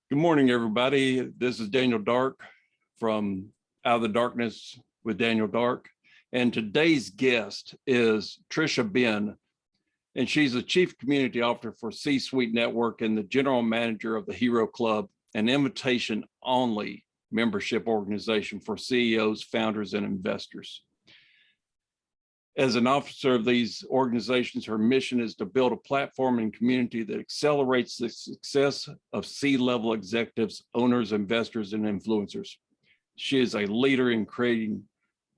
Good morning, everybody. This is Daniel Dark from Out of the Darkness with Daniel Dark. And today's guest is Tricia Benn, and she's the Chief Community Officer for C-Suite Network and the General Manager of the Hero Club, an invitation-only membership organization for CEOs, founders, and investors. As an officer of these organizations, her mission is to build a platform and community that accelerates the success of C-level executives, owners, investors, and influencers. She is a leader in creating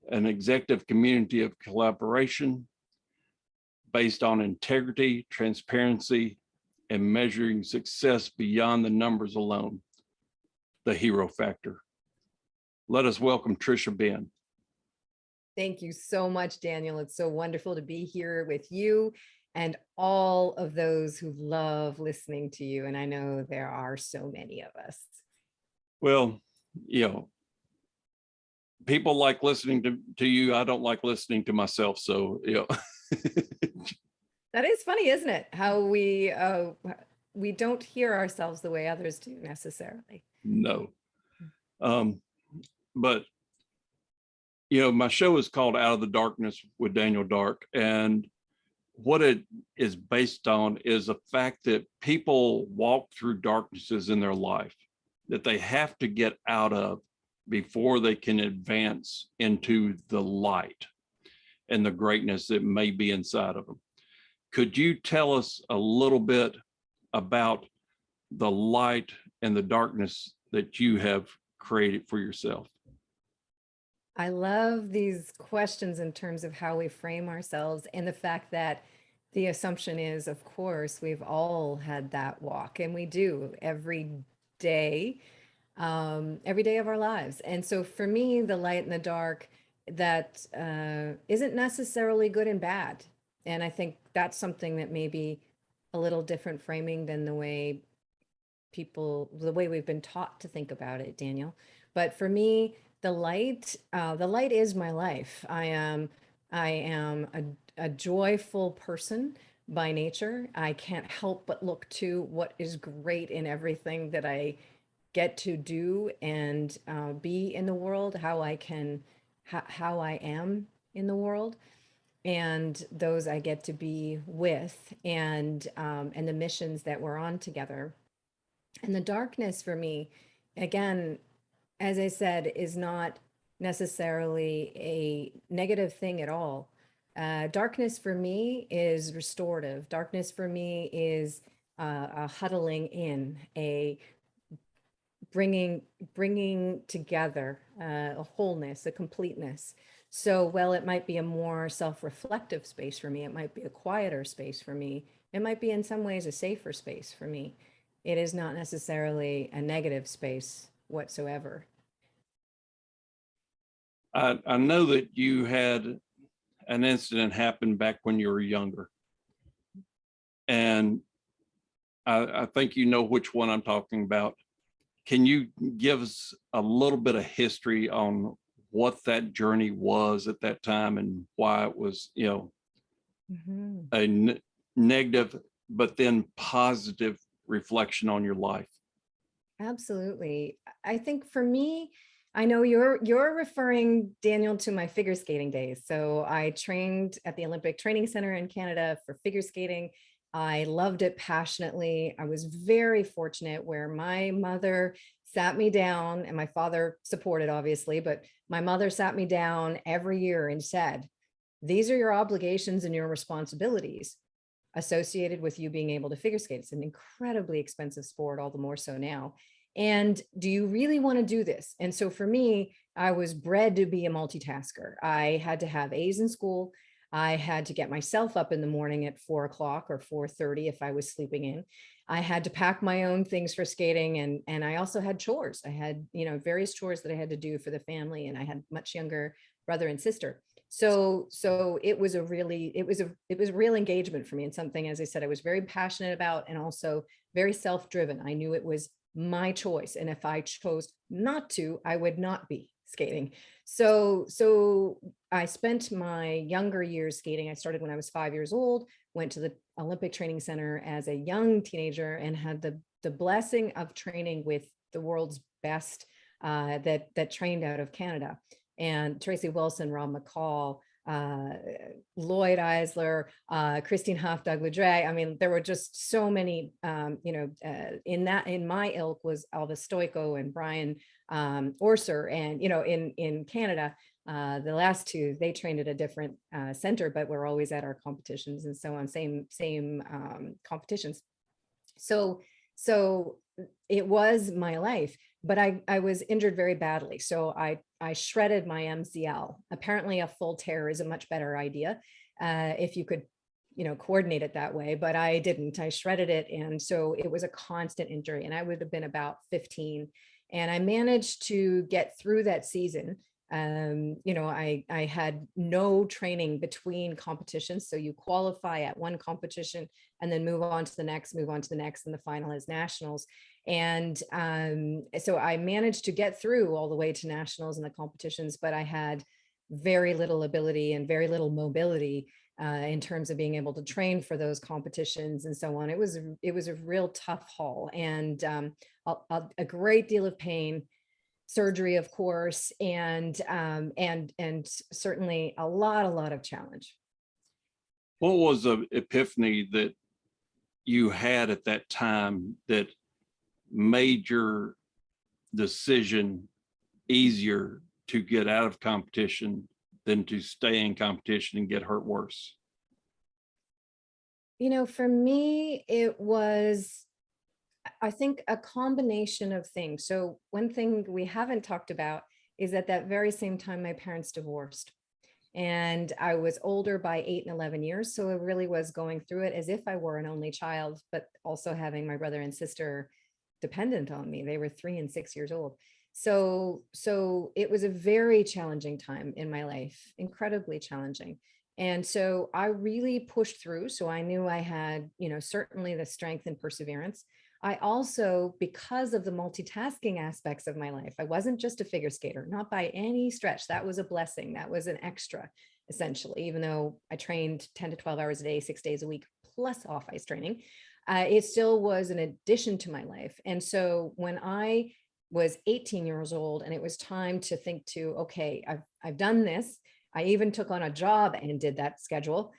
an executive community of collaboration based on integrity, transparency, and measuring success beyond the numbers alone, the hero factor. Let us welcome Tricia Benn. Thank you so much, Daniel. It's so wonderful to be here with you and all of those who love listening to you. And I know there are so many of us. Well, people like listening to you. I don't like listening to myself. So, That is funny, isn't it? How we don't hear ourselves the way others do necessarily. No. But my show is called Out of the Darkness with Daniel Dark. And what it is based on is the fact that people walk through darknesses in their life that they have to get out of before they can advance into the light and the greatness that may be inside of them. Could you tell us a little bit about the light and the darkness that you have created for yourself? I love these questions in terms of how we frame ourselves and the fact that the assumption is, of course, we've all had that walk, and we do every day of our lives. And so for me, the light and the dark, that isn't necessarily good and bad. And I think that's something that may be a little different framing than the way we've been taught to think about it, Daniel. But for me, the light is my life. I am a joyful person by nature. I can't help but look to what is great in everything that I get to do and be in the world, how I am in the world, and those I get to be with, and the missions that we're on together. And the darkness for me, again, as I said, is not necessarily a negative thing at all. Darkness for me is restorative. Darkness for me is a huddling in, a bringing together, a wholeness, a completeness. So while it might be a more self-reflective space for me, it might be a quieter space for me, it might be in some ways a safer space for me. It is not necessarily a negative space whatsoever. I know that you had an incident happen back when you were younger. And I think you know which one I'm talking about. Can you give us a little bit of history on what that journey was at that time and why it was, a negative, but then positive reflection on your life? Absolutely. I think for me, I know you're referring, Daniel, to my figure skating days. So I trained at the Olympic Training Center in Canada for figure skating. I loved it passionately. I was very fortunate where my mother sat me down, and my father supported, obviously, but my mother sat me down every year and said, these are your obligations and your responsibilities associated with you being able to figure skate. It's an incredibly expensive sport, all the more so now. And do you really want to do this? And so for me, I was bred to be a multitasker. I had to have A's in school. I had to get myself up in the morning at 4 o'clock or 4:30 if I was sleeping in. I had to pack my own things for skating. And I also had chores. I had, various chores that I had to do for the family. And I had much younger brother and sister. So it was a real engagement for me, and something, as I said, I was very passionate about, and also very self-driven. I knew it was my choice. And if I chose not to, I would not be skating. So I spent my younger years skating. I started when I was 5 years old, went to the Olympic Training Center as a young teenager and had the blessing of training with the world's best that trained out of Canada. And Tracy Wilson, Rob McCall, Lloyd Eisler, Christine Huff, Doug Ledre. I mean, there were just so many, in my ilk was Elvis Stoico and Brian Orser. And, in Canada, the last two, they trained at a different center, but we're always at our competitions and so on, same competitions. So it was my life, but I was injured very badly. So I shredded my MCL. Apparently a full tear is a much better idea if you could, coordinate it that way, but I didn't. I shredded it. And so it was a constant injury, and I would have been about 15. And I managed to get through that season. I had no training between competitions. So you qualify at one competition and then move on to the next, and the final is nationals. And so I managed to get through all the way to nationals and the competitions, but I had very little ability and very little mobility in terms of being able to train for those competitions and so on. It was a real tough haul, and a great deal of pain, surgery, of course, and certainly a lot of challenge. What was the epiphany that you had at that time that made your decision easier to get out of competition than to stay in competition and get hurt worse? For me, it was, I think, a combination of things. So one thing we haven't talked about is at that very same time, my parents divorced. And I was older by 8 and 11 years. So it really was going through it as if I were an only child, but also having my brother and sister dependent on me. They were 3 and 6 years old. So it was a very challenging time in my life, incredibly challenging. And so I really pushed through. So I knew I had, certainly the strength and perseverance. I also, because of the multitasking aspects of my life, I wasn't just a figure skater, not by any stretch. That was a blessing. That was an extra, essentially, even though I trained 10 to 12 hours a day, 6 days a week, plus off ice training. It still was an addition to my life. And so when I was 18 years old and it was time to think to, okay, I've done this. I even took on a job and did that schedule,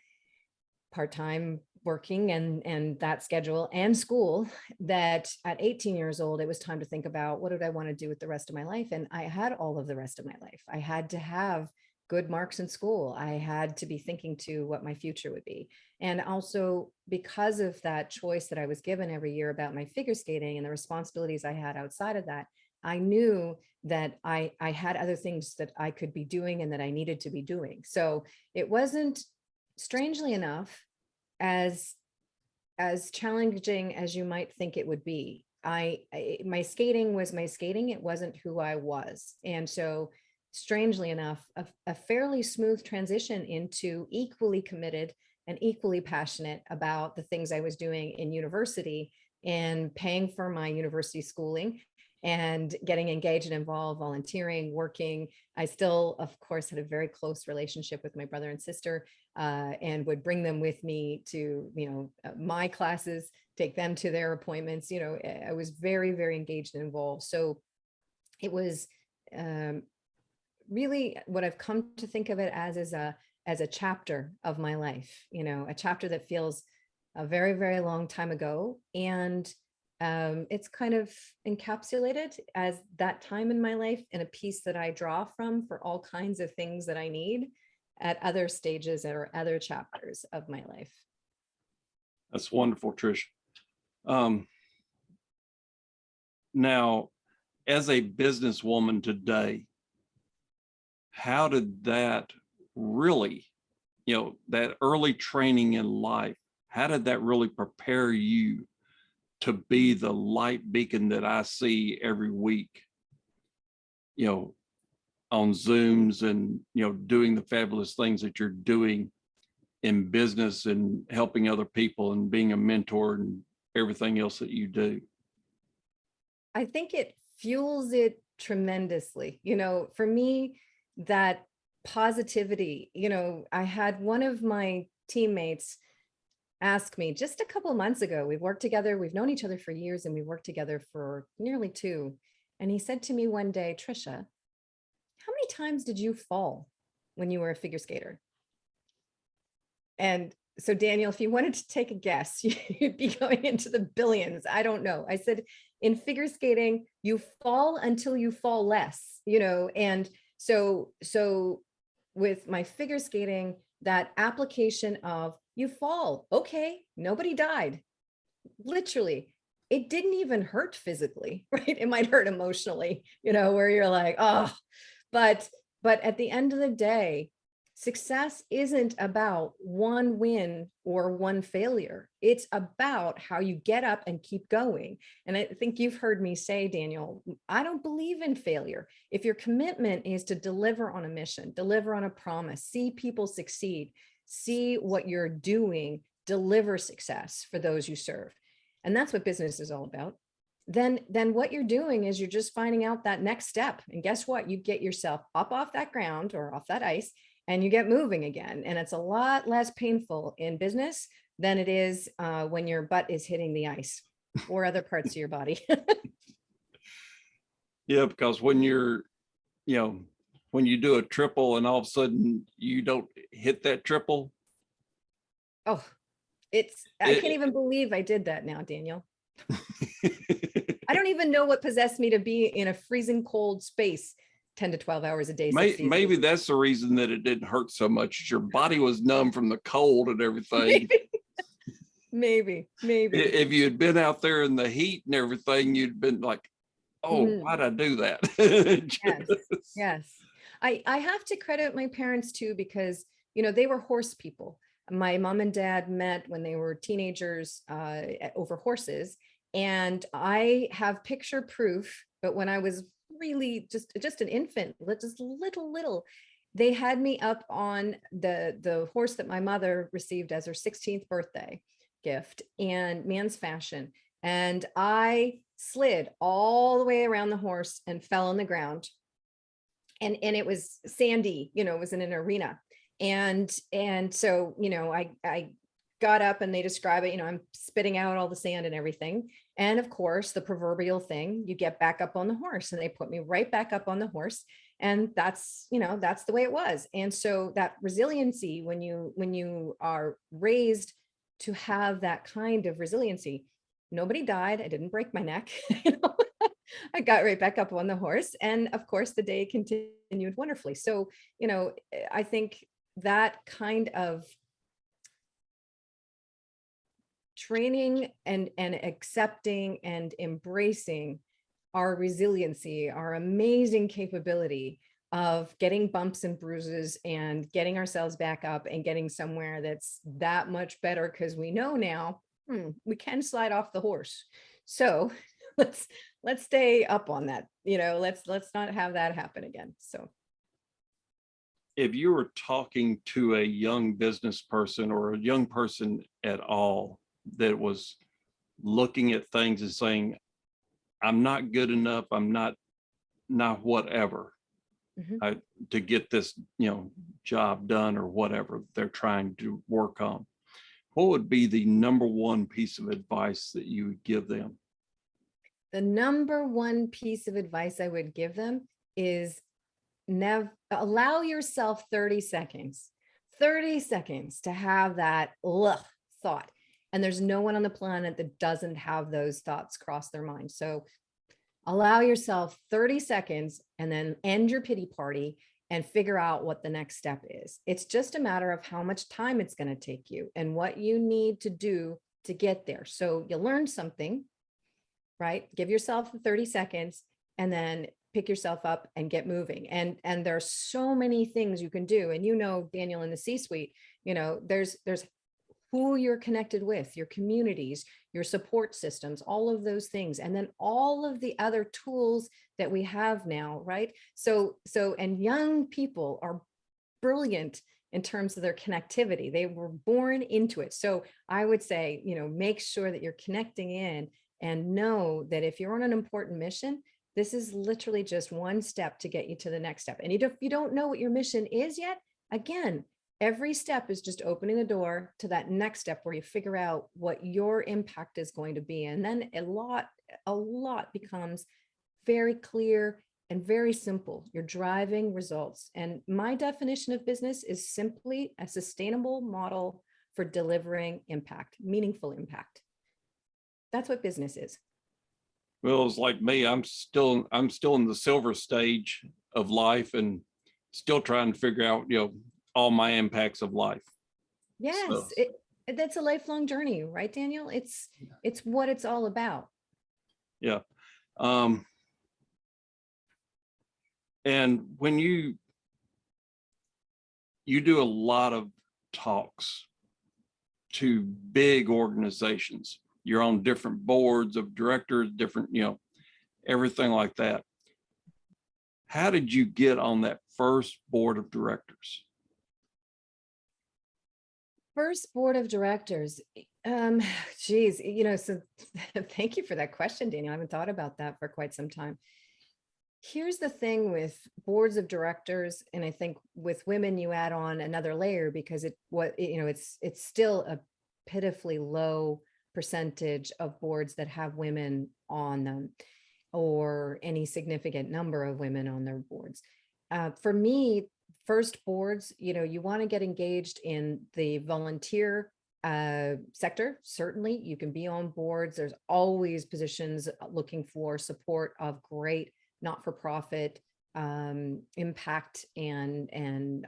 part-time working and that schedule and school, that at 18 years old, it was time to think about what did I want to do with the rest of my life? And I had all of the rest of my life. I had to have good marks in school. I had to be thinking to what my future would be. And also because of that choice that I was given every year about my figure skating and the responsibilities I had outside of that, I knew that I had other things that I could be doing and that I needed to be doing. So it wasn't, strangely enough, as challenging as you might think it would be. My skating was my skating. It wasn't who I was. And so strangely enough, a fairly smooth transition into equally committed and equally passionate about the things I was doing in university and paying for my university schooling and getting engaged and involved, volunteering, working. I still, of course, had a very close relationship with my brother and sister, and would bring them with me to, my classes, take them to their appointments. I was very, very engaged and involved. So it was really what I've come to think of it as a chapter of my life, a chapter that feels a very, very long time ago. And it's kind of encapsulated as that time in my life and a piece that I draw from for all kinds of things that I need at other stages or other chapters of my life. That's wonderful, Tricia. Now, as a businesswoman today, how did that really, that early training in life, how did that really prepare you to be the light beacon that I see every week, on Zooms and, doing the fabulous things that you're doing in business and helping other people and being a mentor and everything else that you do? I think it fuels it tremendously. For me, that positivity, I had one of my teammates ask me just a couple of months ago. We've worked together, we've known each other for years, and we worked together for nearly 2. And he said to me one day, Tricia, how many times did you fall when you were a figure skater? And so, Daniel, if you wanted to take a guess, you'd be going into the billions. I don't know. I said, in figure skating, you fall until you fall less, and so with my figure skating, that application of you fall, okay, nobody died. Literally, it didn't even hurt physically, right? It might hurt emotionally, where you're like, oh, but at the end of the day, success isn't about one win or one failure. It's about how you get up and keep going. And I think you've heard me say, Daniel, I don't believe in failure. If your commitment is to deliver on a mission, deliver on a promise, see people succeed, see what you're doing, deliver success for those you serve. And that's what business is all about. Then what you're doing is you're just finding out that next step. And guess what? You get yourself up off that ground or off that ice, and you get moving again. And it's a lot less painful in business than it is when your butt is hitting the ice or other parts of your body. Yeah, because when when you do a triple and all of a sudden you don't hit that triple. Oh, I can't even believe I did that now, Daniel. I don't even know what possessed me to be in a freezing cold space 10 to 12 hours a day. Maybe that's the reason that it didn't hurt so much. Your body was numb from the cold and everything. Maybe. If you had been out there in the heat and everything, you'd been like, oh, why'd I do that? Yes. I have to credit my parents too, because, they were horse people. My mom and dad met when they were teenagers over horses. And I have picture proof, but when I was really just an infant, just little, they had me up on the horse that my mother received as her 16th birthday gift, and man's fashion. And I slid all the way around the horse and fell on the ground. And it was sandy, it was in an arena. And so, I got up and they describe it, I'm spitting out all the sand and everything. And of course, the proverbial thing, you get back up on the horse, and they put me right back up on the horse. And that's the way it was. And so that resiliency, when you are raised to have that kind of resiliency, nobody died. I didn't break my neck. I got right back up on the horse. And of course, the day continued wonderfully. So, I think that kind of training and accepting and embracing our resiliency, our amazing capability of getting bumps and bruises and getting ourselves back up and getting somewhere that's that much better, because we know now we can slide off the horse. So let's stay up on that. Let's not have that happen again. So if you were talking to a young business person or a young person at all that was looking at things and saying, I'm not good enough, I'm not whatever, to get this, job done or whatever they're trying to work on, what would be the number one piece of advice that you would give them? The number one piece of advice I would give them is never allow yourself 30 seconds to have that thought. And there's no one on the planet that doesn't have those thoughts cross their mind. So allow yourself 30 seconds and then end your pity party and figure out what the next step is. It's just a matter of how much time it's going to take you and what you need to do to get there. So you learn something, right? Give yourself 30 seconds and then pick yourself up and get moving. And there's so many things you can do. And Daniel, in the C-suite, there's who you're connected with, your communities, your support systems, all of those things. And then all of the other tools that we have now, right? So, and young people are brilliant in terms of their connectivity. They were born into it. So I would say, make sure that you're connecting in and know that if you're on an important mission, this is literally just one step to get you to the next step. And if you don't know what your mission is yet, again, every step is just opening the door to that next step where you figure out what your impact is going to be. And then a lot becomes very clear and very simple. You're driving results. And my definition of business is simply a sustainable model for delivering impact, meaningful impact. That's what business is. Well, it's like me, I'm still in the silver stage of life and still trying to figure out, all my impacts of life. Yes, So, that's a lifelong journey, right, Daniel? It's what it's all about. yeah. And when you do a lot of talks to big organizations, you're on different boards of directors, different, everything like that. How did you get on that first board of directors? First board of directors. Geez, so thank you for that question, Daniel. I haven't thought about that for quite some time. Here's the thing with boards of directors, and I think with women, you add on another layer because it's still a pitifully low percentage of boards that have women on them, or any significant number of women on their boards. For me, first boards, you want to get engaged in the volunteer sector. Certainly, you can be on boards. There's always positions looking for support of great not-for-profit impact and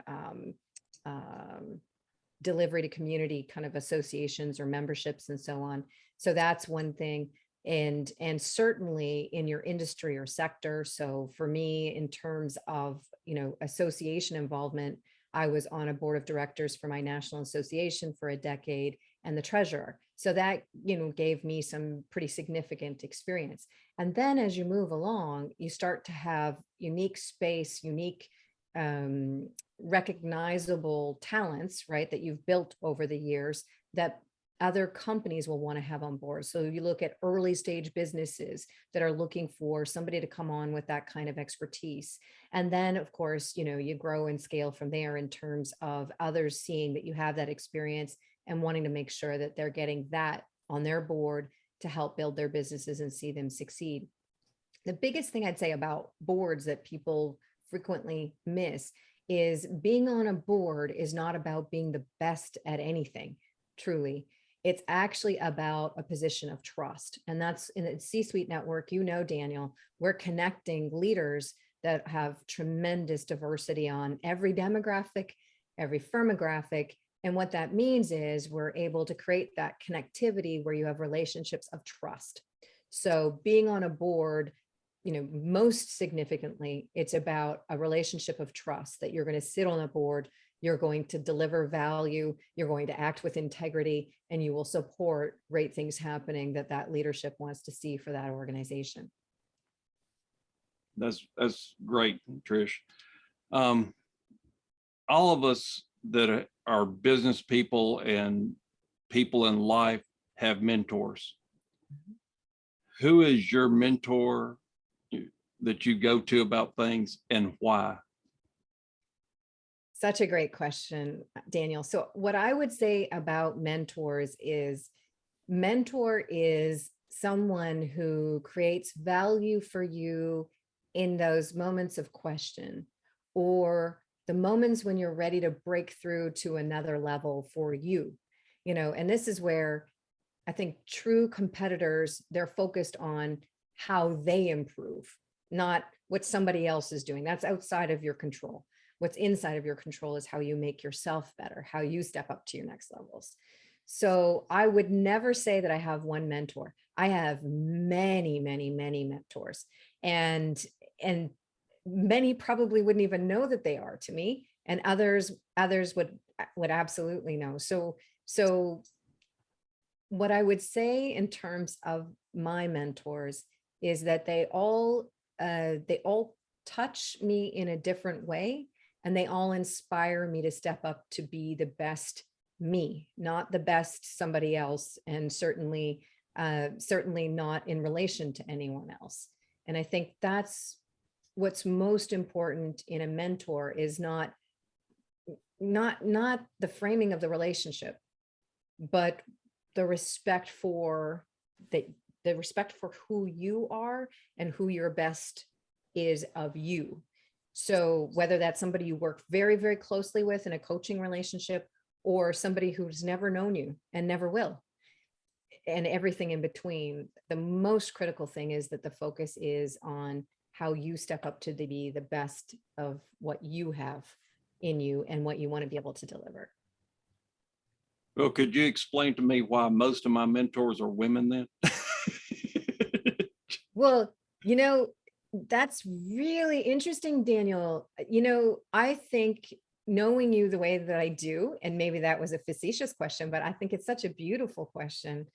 delivery to community kind of associations or memberships and so on. So that's one thing. And certainly in your industry or sector. So for me, in terms of, association involvement, I was on a board of directors for my national association for a decade and the treasurer. So that, gave me some pretty significant experience. And then as you move along, you start to have unique space, unique recognizable talents, right, that you've built over the years that other companies will want to have on board. So you look at early stage businesses that are looking for somebody to come on with that kind of expertise. And then, of course, you grow and scale from there in terms of others seeing that you have that experience and wanting to make sure that they're getting that on their board to help build their businesses and see them succeed. The biggest thing I'd say about boards that people frequently miss is being on a board is not about being the best at anything, truly. It's actually about a position of trust. And that's in the C-suite network, Daniel, we're connecting leaders that have tremendous diversity on every demographic, every firmographic. And what that means is we're able to create that connectivity where you have relationships of trust. So being on a board, most significantly, it's about a relationship of trust that you're going to sit on a board, you're going to deliver value, you're going to act with integrity, and you will support great things happening that leadership wants to see for that organization. That's great, Trish. All of us that are business people and people in life have mentors. Mm-hmm. Who is your mentor that you go to about things and why? Such a great question, Daniel. So what I would say about mentors is mentor is someone who creates value for you in those moments of question or the moments when you're ready to break through to another level for you, and this is where I think true competitors, they're focused on how they improve, not what somebody else is doing. That's outside of your control. What's inside of your control is how you make yourself better, how you step up to your next levels. So I would never say that I have one mentor. I have many, many, many mentors, and many probably wouldn't even know that they are to me, and others would absolutely know. So what I would say in terms of my mentors is that they all touch me in a different way, and they all inspire me to step up to be the best me, not the best somebody else, and certainly not in relation to anyone else. And I think that's what's most important in a mentor, is not not the framing of the relationship, but the respect for the respect for who you are and who your best is of you. So whether that's somebody you work very, very closely with in a coaching relationship, or somebody who's never known you and never will, and everything in between, the most critical thing is that the focus is on how you step up to be the best of what you have in you and what you want to be able to deliver. Well, could you explain to me why most of my mentors are women then? Well, that's really interesting, Daniel. I think knowing you the way that I do, and maybe that was a facetious question, but I think it's such a beautiful question.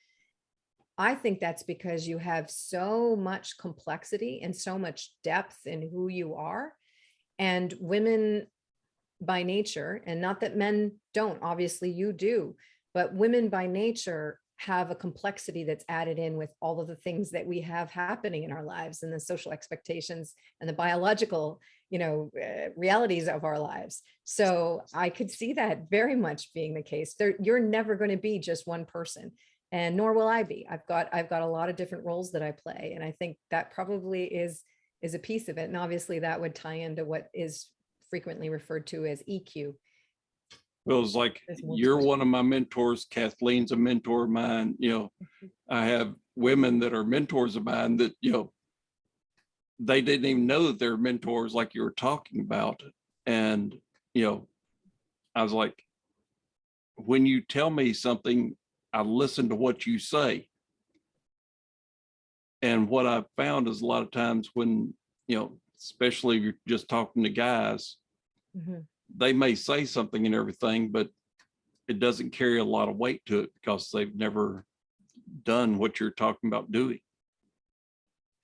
I think that's because you have so much complexity and so much depth in who you are. And women by nature, and not that men don't, obviously you do, but women by nature have a complexity that's added in with all of the things that we have happening in our lives, and the social expectations and the biological, realities of our lives. So I could see that very much being the case. You're never going to be just one person, and nor will I be. I've got a lot of different roles that I play, and I think that probably is a piece of it. And obviously that would tie into what is frequently referred to as EQ. Well, it's like you're one of my mentors. Kathleen's a mentor of mine. I have women that are mentors of mine that, they didn't even know that they're mentors, like you were talking about. And, I was like, when you tell me something, I listen to what you say. And what I've found is a lot of times when, especially if you're just talking to guys, Mm-hmm. they may say something and everything, but it doesn't carry a lot of weight to it because they've never done what you're talking about doing.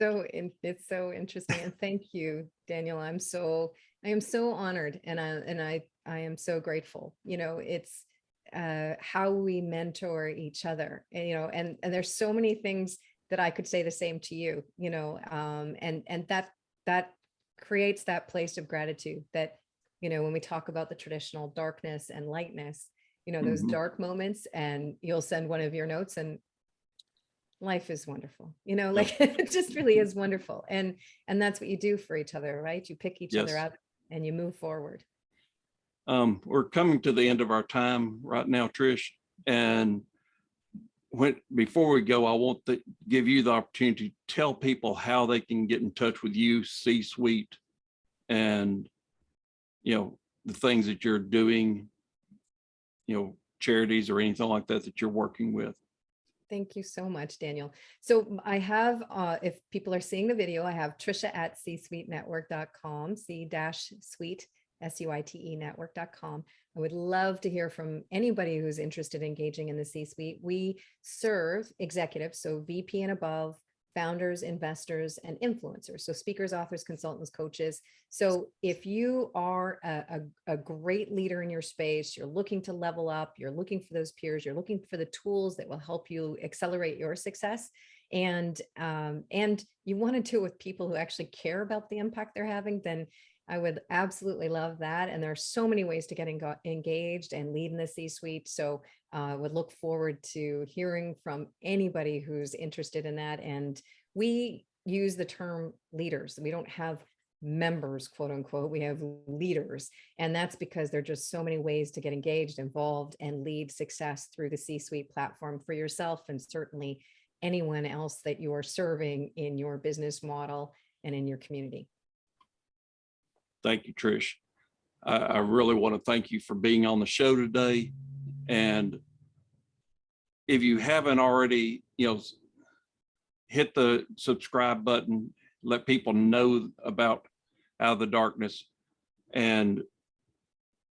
So it's so interesting. And thank you, Daniel. I am so honored, and I am so grateful. It's how we mentor each other, and there's so many things that I could say the same to you, and that creates that place of gratitude that, when we talk about the traditional darkness and lightness, those dark moments, and you'll send one of your notes and life is wonderful, like it just really is wonderful. And that's what you do for each other, right? You pick each other up and you move forward. We're coming to the end of our time right now, Trish. And before we go, I want to give you the opportunity to tell people how they can get in touch with you, C-Suite, and the things that you're doing, charities or anything like that you're working with. Thank you so much, Daniel. So I have, if people are seeing the video, I have Tricia at csuitenetwork.com, C-suite, S-U-I-T-E network.com. I would love to hear from anybody who's interested in engaging in the C-suite. We serve executives, so VP and above, founders, investors, and influencers. So speakers, authors, consultants, coaches. So if you are a great leader in your space, you're looking to level up, you're looking for those peers, you're looking for the tools that will help you accelerate your success, and you want to do it with people who actually care about the impact they're having, then I would absolutely love that. And there are so many ways to get engaged and lead in the C-suite. So would look forward to hearing from anybody who's interested in that. And we use the term leaders. We don't have members, quote unquote, we have leaders. And that's because there are just so many ways to get engaged, involved, and lead success through the C-suite platform for yourself, and certainly anyone else that you are serving in your business model and in your community. Thank you, Trish. I really want to thank you for being on the show today. And if you haven't already, hit the subscribe button, let people know about Out of the Darkness, and,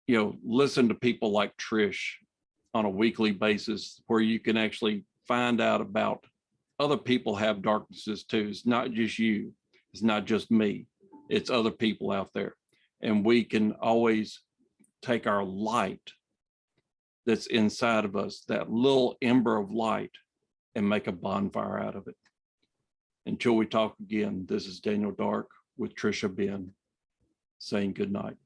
listen to people like Trish on a weekly basis, where you can actually find out about other people have darknesses too. It's not just you. It's not just me. It's other people out there. And we can always take our light that's inside of us, that little ember of light, and make a bonfire out of it. Until we talk again, this is Daniel Dark with Tricia Benn saying good night.